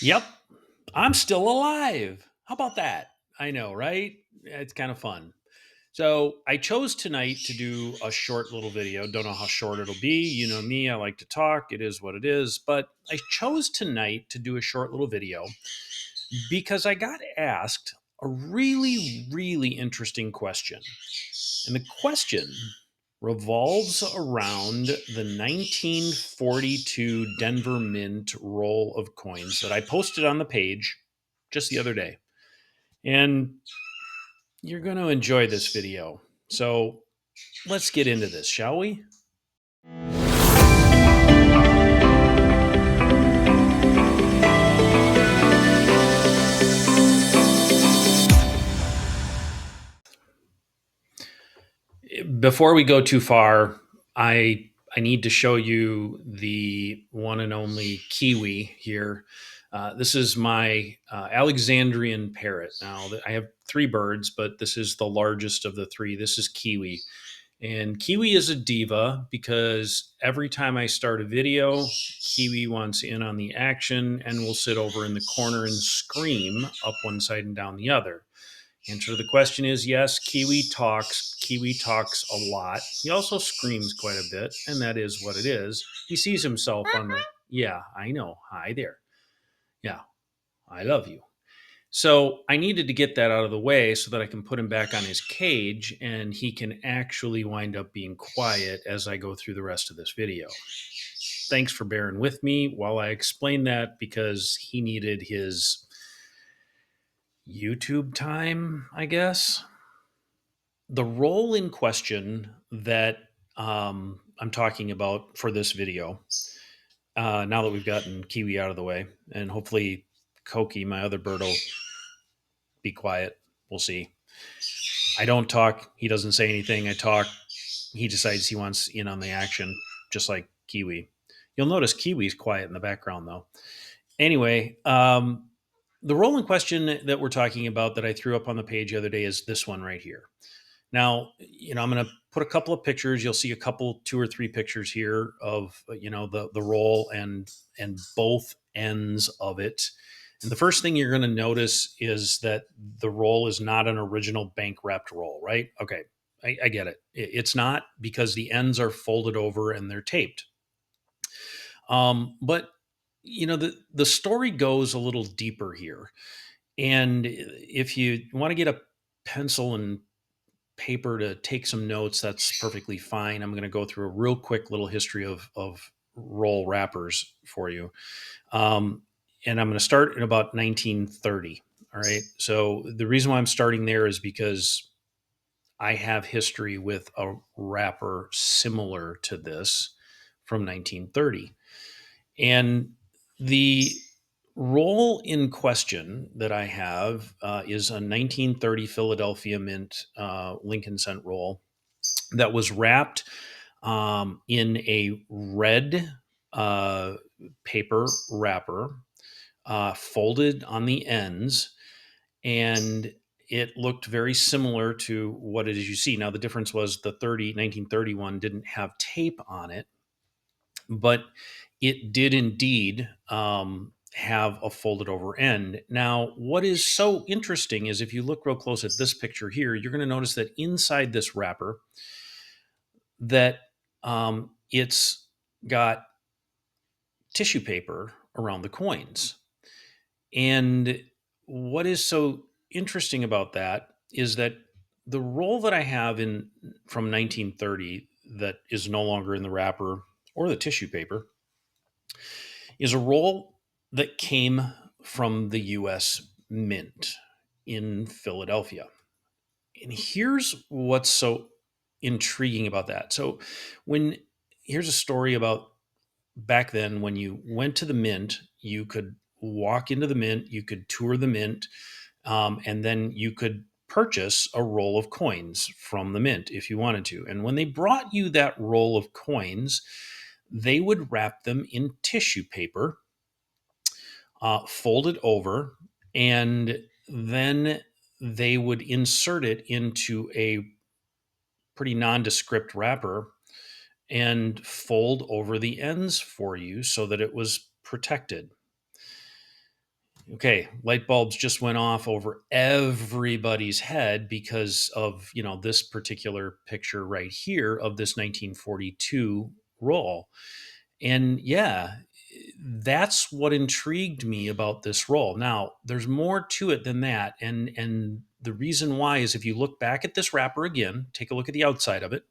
Yep, I'm still alive. How about that? I know, right? It's kind of fun. So I chose tonight to do a short little video. Don't know how short it'll be. You know me, I like to talk. It is what it is. But I chose tonight to do a short little video because I got asked a really, really interesting question. And the question revolves around the 1942 Denver Mint roll of coins that I posted on the page just the other day. And you're going to enjoy this video. So let's get into this, shall we? Before we go too far, I need to show you the one and only kiwi here. This is my Alexandrian parrot. Now, I have three birds, but this is the largest of the three. This is Kiwi. And Kiwi is a diva because every time I start a video, Kiwi wants in on the action and will sit over in the corner and scream up one side and down the other. Answer to the question is yes, Kiwi talks. Kiwi talks a lot. He also screams quite a bit, and that is what it is. He sees himself on the, yeah, I know. Hi there. Yeah, I love you. So I needed to get that out of the way so that I can put him back on his cage and he can actually wind up being quiet as I go through the rest of this video. Thanks for bearing with me while I explain that because he needed his YouTube time, I guess. The role in question that I'm talking about for this video, now that we've gotten Kiwi out of the way, and hopefully Koki, my other bird, will be quiet. We'll see. I don't talk. He doesn't say anything. I talk. He decides he wants in on the action, just like Kiwi. You'll notice Kiwi's quiet in the background, though. Anyway, the role in question that we're talking about that I threw up on the page the other day is this one right here. Now, I'm going to put a couple of pictures. You'll see a couple, two or three pictures here of the roll and both ends of it. And the first thing you're going to notice is that the roll is not an original bank wrapped roll, right? Okay, I get it. It's not because the ends are folded over and they're taped. But the story goes a little deeper here. And if you want to get a pencil and paper to take some notes, that's perfectly fine. I'm going to go through a real quick little history of roll wrappers for you. And I'm going to start in about 1930. All right. So the reason why I'm starting there is because I have history with a wrapper similar to this from 1930. And the roll in question that I have is a 1930 Philadelphia Mint Lincoln Cent roll that was wrapped in a red uh, paper wrapper, folded on the ends, and it looked very similar to what it is you see. Now, the difference was the 1931 didn't have tape on it, but it did indeed have a folded over end. Now, what is so interesting is if you look real close at this picture here, you're going to notice that inside this wrapper, that it's got tissue paper around the coins. And what is so interesting about that is that the roll that I have in from 1930 that is no longer in the wrapper or the tissue paper is a roll that came from the US Mint in Philadelphia. And here's what's so intriguing about that. So, when here's a story about back then when you went to the mint, you could walk into the mint, you could tour the mint, and then you could purchase a roll of coins from the mint if you wanted to. And when they brought you that roll of coins, they would wrap them in tissue paper, fold it over, and then they would insert it into a pretty nondescript wrapper and fold over the ends for you so that it was protected. Okay, light bulbs just went off over everybody's head because of, this particular picture right here of this 1942 roll. And yeah, that's what intrigued me about this roll. Now, there's more to it than that, and the reason why is if you look back at this wrapper again, take a look at the outside of it,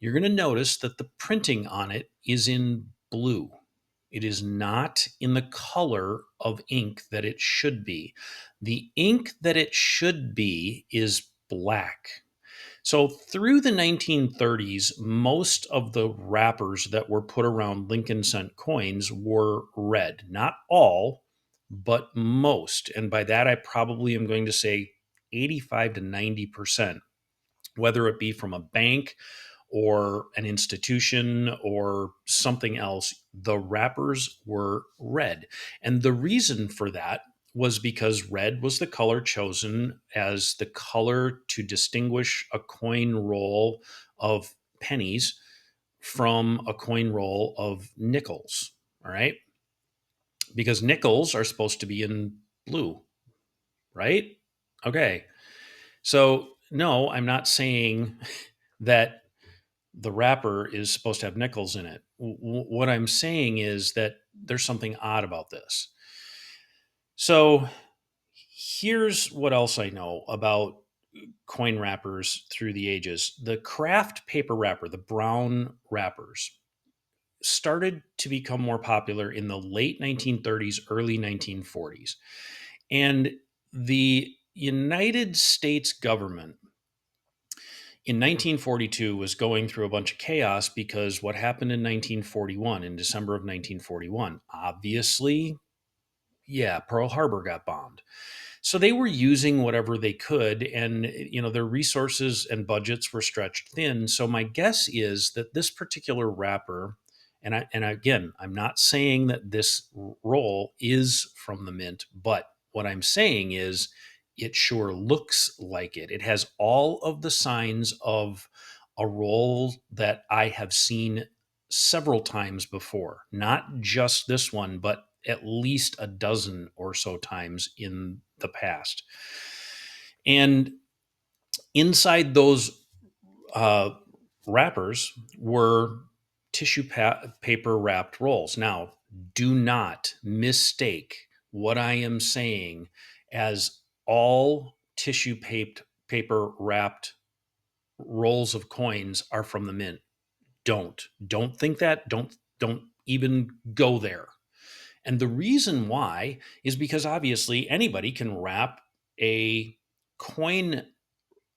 you're going to notice that the printing on it is in blue. It is not in the color of ink that it should be. The ink that it should be is black. So, through the 1930s, most of the wrappers that were put around Lincoln cent coins were red. Not all, but most. And by that, I probably am going to say 85 to 90%, whether it be from a bank or an institution or something else, the wrappers were red. And the reason for that was because red was the color chosen as the color to distinguish a coin roll of pennies from a coin roll of nickels. All right. Because nickels are supposed to be in blue, right? Okay. So, no, I'm not saying that the wrapper is supposed to have nickels in it. What I'm saying is that there's something odd about this. So here's what else I know about coin wrappers through the ages. The craft paper wrapper, the brown wrappers, started to become more popular in the late 1930s, early 1940s. And the United States government in 1942 was going through a bunch of chaos because what happened in 1941, in December of 1941, obviously, yeah, Pearl Harbor got bombed. So they were using whatever they could, and their resources and budgets were stretched thin. So my guess is that this particular wrapper, and again, I'm not saying that this roll is from the mint, but what I'm saying is it sure looks like it. It has all of the signs of a roll that I have seen several times before, not just this one, but at least a dozen or so times in the past. And inside those uh, wrappers were paper wrapped rolls. Now, do not mistake what I am saying as all paper wrapped rolls of coins are from the mint. Don't think that. Don't even go there. And the reason why is because obviously anybody can wrap a coin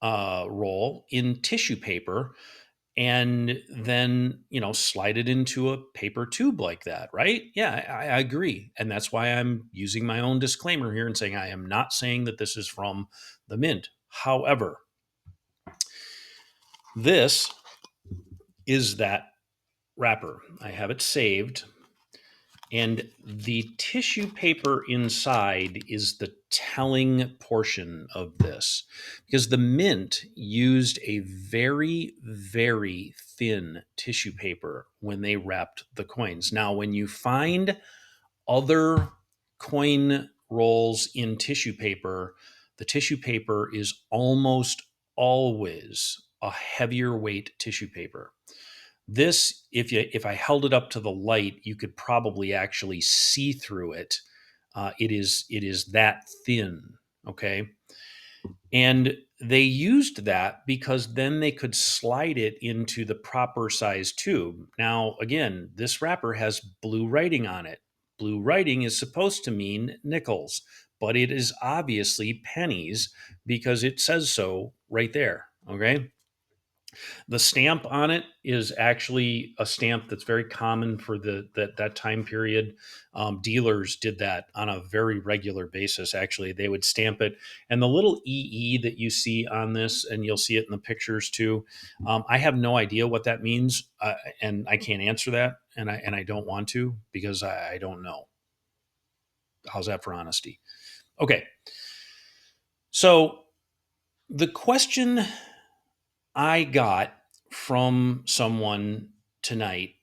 roll in tissue paper and then slide it into a paper tube like that, right? Yeah, I agree, and that's why I'm using my own disclaimer here and saying I am not saying that this is from the mint. However, this is that wrapper. I have it saved. And the tissue paper inside is the telling portion of this because the mint used a very, very thin tissue paper when they wrapped the coins. Now, when you find other coin rolls in tissue paper, the tissue paper is almost always a heavier weight tissue paper. This, if I held it up to the light, you could probably actually see through it. It is that thin. Okay, and they used that because then they could slide it into the proper size tube. Now, again, this wrapper has blue writing on it. Blue writing is supposed to mean nickels, but it is obviously pennies because it says so right there. Okay. The stamp on it is actually a stamp that's very common for that time period. Dealers did that on a very regular basis. Actually, they would stamp it, and the little EE that you see on this, and you'll see it in the pictures too. I have no idea what that means, and I can't answer that, and I don't want to because I don't know. How's that for honesty? Okay, so the question I got from someone tonight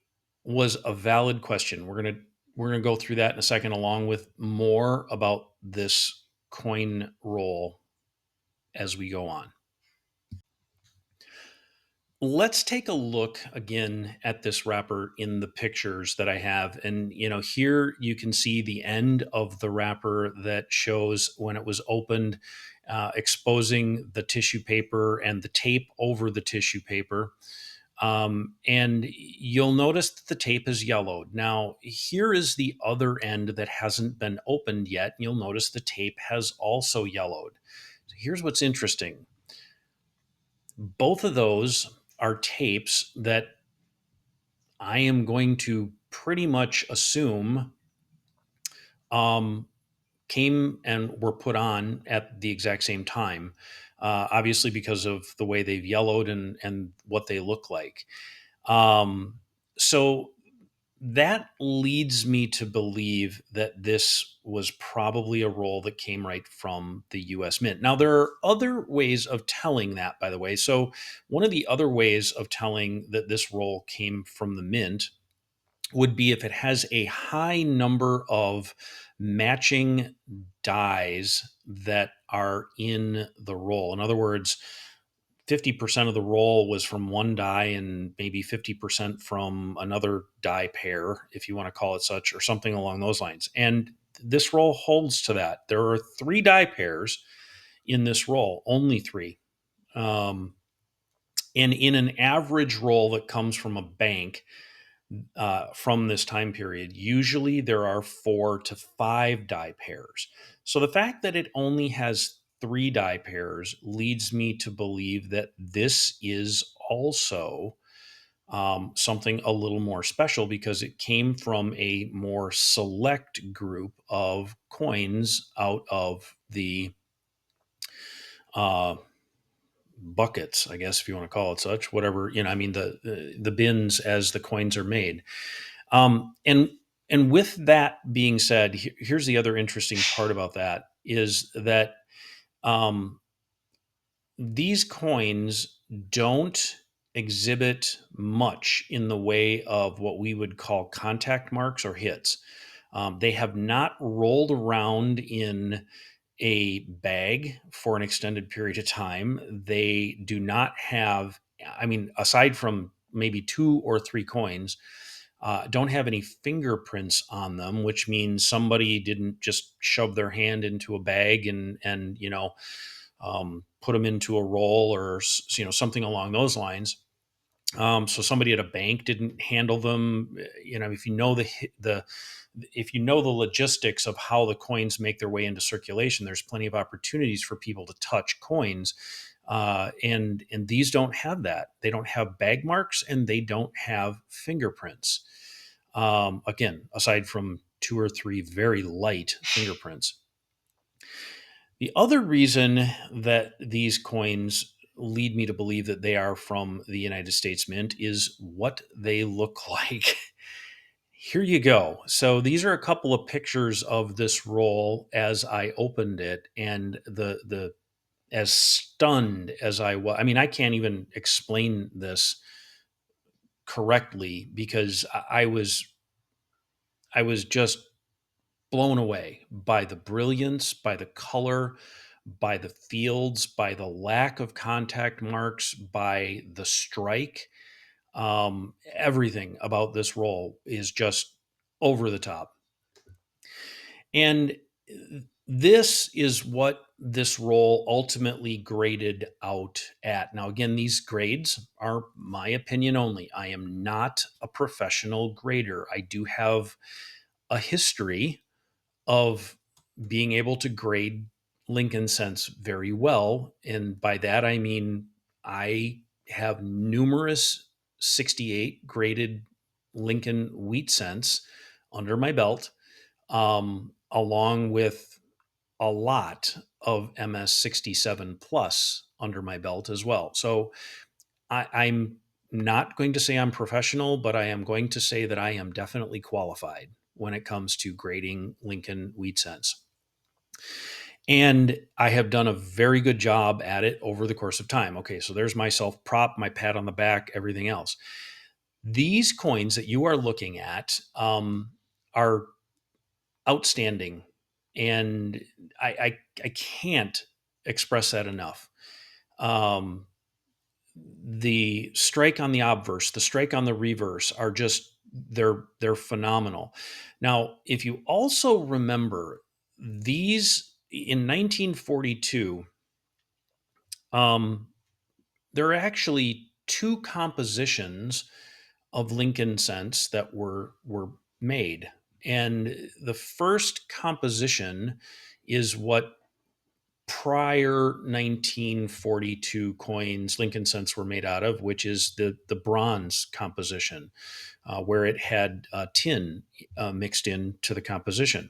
was a valid question. We're going to go through that in a second, along with more about this coin roll as we go on. Let's take a look again at this wrapper in the pictures that I have. And, here you can see the end of the wrapper that shows when it was opened, exposing the tissue paper and the tape over the tissue paper. And you'll notice that the tape is yellowed. Now, here is the other end that hasn't been opened yet. You'll notice the tape has also yellowed. So here's what's interesting. Both of those are tapes that I am going to pretty much assume um, came and were put on at the exact same time, obviously because of the way they've yellowed and what they look like. So that leads me to believe that this was probably a roll that came right from the US Mint. Now, there are other ways of telling that, by the way. So, one of the other ways of telling that this roll came from the Mint would be if it has a high number of matching dies that are in the roll. In other words, 50% of the roll was from one die and maybe 50% from another die pair, if you want to call it such, or something along those lines. And this roll holds to that. There are three die pairs in this roll, only three. And in an average roll that comes from a bank, from this time period, usually there are 4 to 5 die pairs. So the fact that it only has 3 die pairs leads me to believe that this is also something a little more special because it came from a more select group of coins out of the uh, buckets, I guess, if you want to call it such, whatever, I mean, the bins as the coins are made. And with that being said, here's the other interesting part about that is that um, these coins don't exhibit much in the way of what we would call contact marks or hits. They have not rolled around in a bag for an extended period of time. They do not have, I mean, aside from maybe 2 or 3 coins, don't have any fingerprints on them, which means somebody didn't just shove their hand into a bag and put them into a roll or something along those lines. So somebody at a bank didn't handle them. If you know the if you know the logistics of how the coins make their way into circulation, there's plenty of opportunities for people to touch coins. And these don't have that. They don't have bag marks and they don't have fingerprints. Again, aside from 2 or 3 very light fingerprints. The other reason that these coins lead me to believe that they are from the United States Mint is what they look like. Here you go. So these are a couple of pictures of this roll as I opened it, and the as stunned as I was. I mean, I can't even explain this correctly because I was just blown away by the brilliance, by the color, by the fields, by the lack of contact marks, by the strike. Everything about this roll is just over the top. And this is what this roll ultimately graded out at. Now, again, these grades are my opinion only. I am not a professional grader. I do have a history of being able to grade Lincoln cents very well. And by that, I mean, I have numerous 68 graded Lincoln wheat cents under my belt, along with a lot of MS 67 plus under my belt as well. So I'm not going to say I'm professional, but I am going to say that I am definitely qualified when it comes to grading Lincoln wheat cents. And I have done a very good job at it over the course of time. Okay, so there's my self prop, my pat on the back, everything else. These coins that you are looking at are outstanding, and I can't express that enough. Um, the strike on the obverse, the strike on the reverse are just they're phenomenal. Now, if you also remember these in 1942, there are actually two compositions of Lincoln cents that were made. And the first composition is what prior 1942 coins Lincoln cents were made out of, which is the bronze composition, where it had tin mixed into the composition.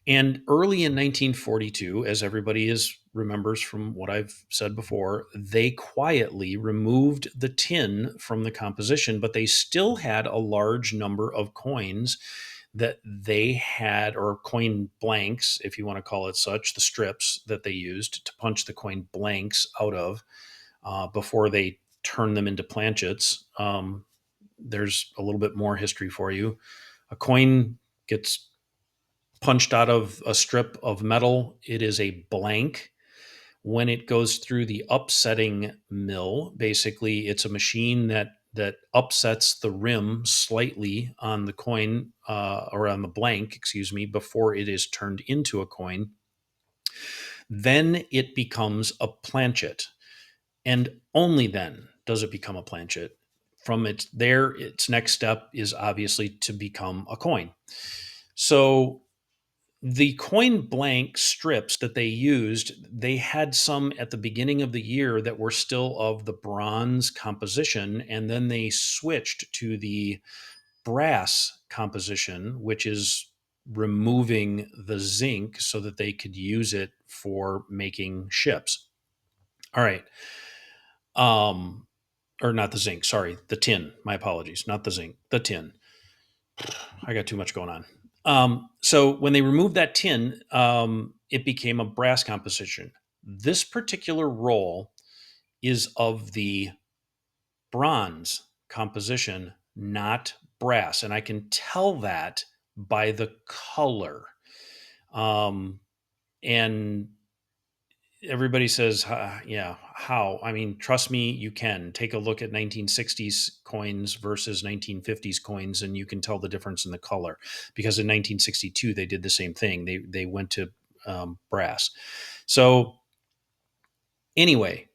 And early in 1942, as everybody is remembers from what I've said before, they quietly removed the tin from the composition, but they still had a large number of coins that they had, or coin blanks, if you want to call it such, the strips that they used to punch the coin blanks out of before they turned them into planchets. There's a little bit more history for you. A coin gets punched out of a strip of metal. It is a blank. When it goes through the upsetting mill, basically it's a machine that upsets the rim slightly on the coin, or on the blank, excuse me, before it is turned into a coin. Then it becomes a planchet, and only then does it become a planchet. From its next step is obviously to become a coin. So the coin blank strips that they used, they had some at the beginning of the year that were still of the bronze composition, and then they switched to the brass composition, which is removing the zinc so that they could use it for making ships. All right. Um, or not the zinc, sorry, the tin. My apologies, not the zinc, the tin. I got too much going on. So when they removed that tin, it became a brass composition. This particular roll is of the bronze composition, not brass, and I can tell that by the color. And everybody says, yeah, how? I mean, trust me, you can take a look at 1960s coins versus 1950s coins, and you can tell the difference in the color. Because in 1962, they did the same thing. They went to brass. So anyway,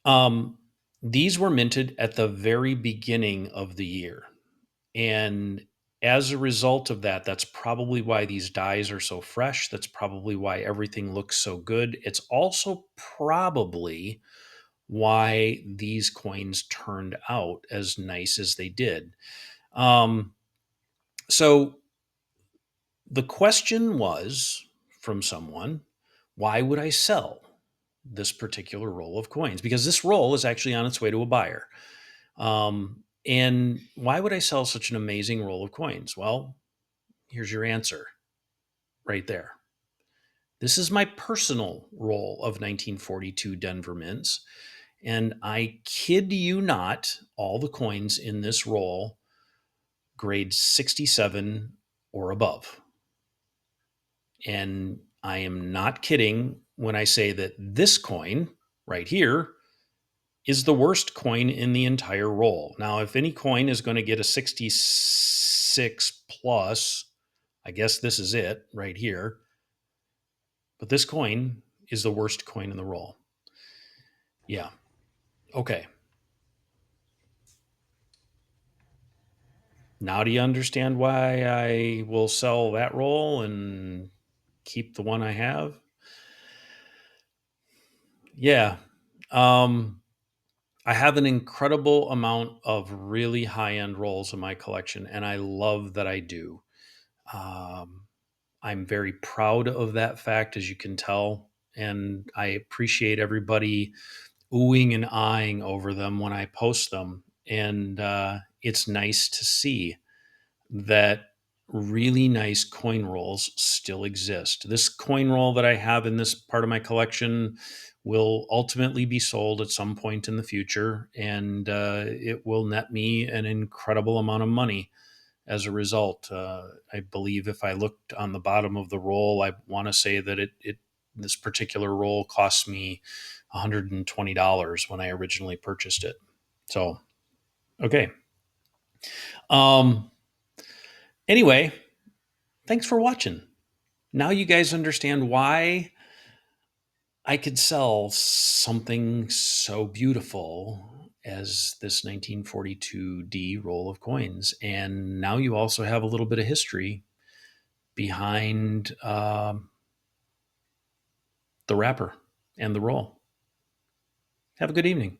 um, these were minted at the very beginning of the year, and as a result of that, that's probably why these dies are so fresh. That's probably why everything looks so good. It's also probably why these coins turned out as nice as they did. Um, so the question was from someone, why would I sell this particular roll of coins? Because this roll is actually on its way to a buyer. And why would I sell such an amazing roll of coins? Well, here's your answer right there. This is my personal roll of 1942 Denver mints. And I kid you not, all the coins in this roll grade 67 or above. And I am not kidding when I say that this coin right here is the worst coin in the entire roll. Now, if any coin is going to get a 66 plus, I guess this is it right here. But this coin is the worst coin in the roll. Yeah. Okay. Now do you understand why I will sell that roll and keep the one I have? Yeah. Um, I have an incredible amount of really high end rolls in my collection, and I love that I do. Um, I'm very proud of that fact, as you can tell, and I appreciate everybody oohing and eyeing over them when I post them. And it's nice to see that really nice coin rolls still exist. This coin roll that I have in this part of my collection will ultimately be sold at some point in the future, and it will net me an incredible amount of money as a result. I believe if I looked on the bottom of the roll, I want to say that it this particular roll cost me $120 when I originally purchased it. So, okay. Um, anyway, thanks for watching. Now you guys understand why I could sell something so beautiful as this 1942D roll of coins. And now you also have a little bit of history behind the wrapper and the roll. Have a good evening.